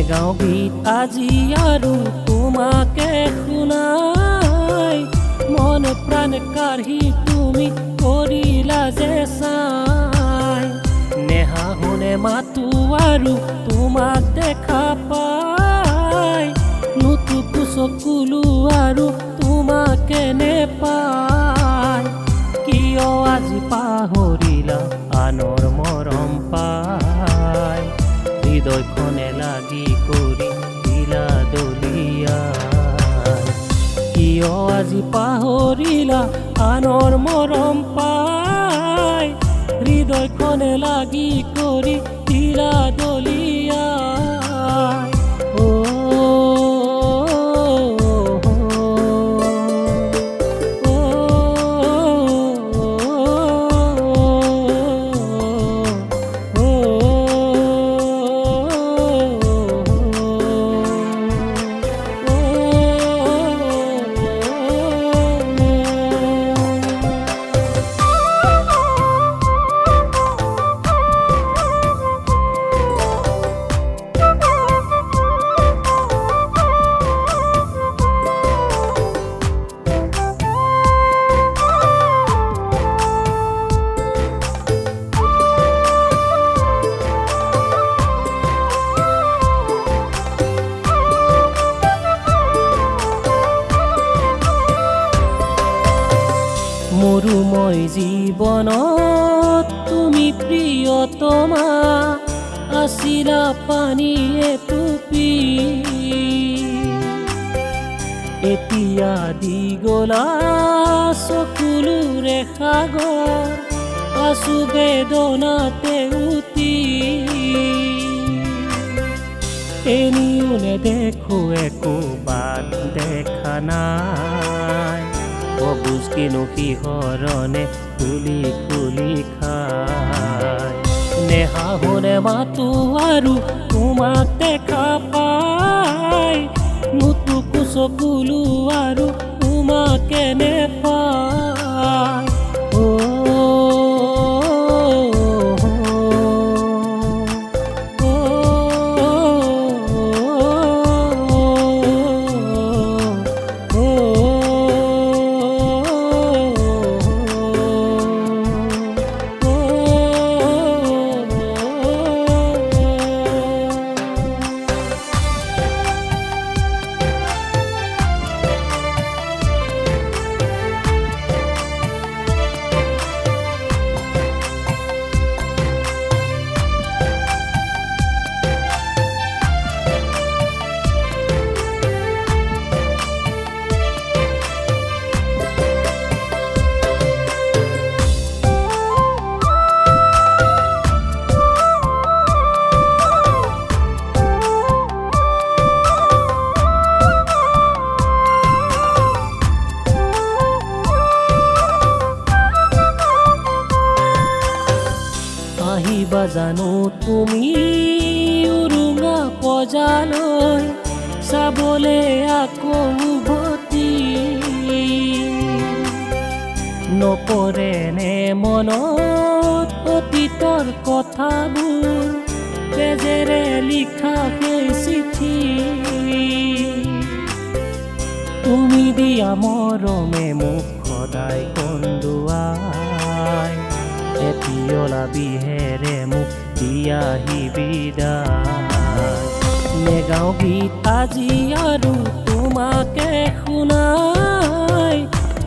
নেগাওঁ গীত আজি আৰু তোমাকে শুনাই মনে প্ৰাণে কাঢ়ি তুমি কৰিলা যে চাই নেহাহুনে মাতো আৰু তোমাক দেখা পাই নুটুকু চকুলো আৰু তোমাকে নেপাই কিয় আজি পাহৰিলা আনৰ মৰম পাই হৃদয়খনে লাগি কৰি দিলা দলিয়াই কিয় আজি পাহৰিলা আনৰ মৰম পাই হৃদয়খনে লাগি কৰি দিলা দলিয়াই মৰুময় জীৱনত তুমি প্ৰিয়তমা আছিলা পানীয়ে টুপি এতিয়া দি গলা চকুলোৰে সাগৰ আছো বেদনাতে উতি এনিও নেদেখো একো বাট দেখা নাই অবুজ কিনো সিহৰণে খুলি খুলি খায় নেহাহুনে মাতো আৰু তোমাক দেখা পাই নুটুকু চকুলো আৰু তোমাকে নেপাই আহিবা জানো তুমি উৰুঙা পজালৈ চাবলে আকৌ উভতি নপৰে নে মনত অতীতৰ কথাবোৰ তেজেৰে লিখা সেই চিঠি তুমি দিয়া মৰমে মোক সদায় কন্দুৱাই এতিয়ালা বিহেৰে মোক দিয়াহি বিদায় নেগাওঁ গীত আজি আৰু তোমাকে শুনাই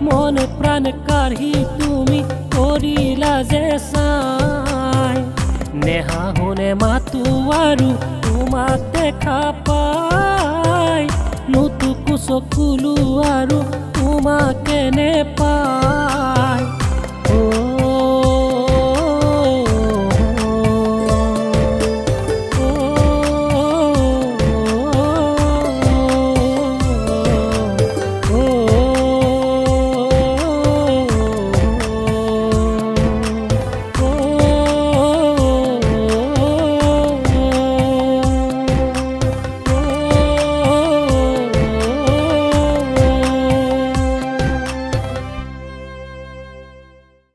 মনে প্ৰাণে কাঢ়ি তুমি কৰিলা যে চাই নেহাহুনে মাতো আৰু তোমাক দেখা পাই নুটুকু চকুলো আৰু তোমাকে নেপাই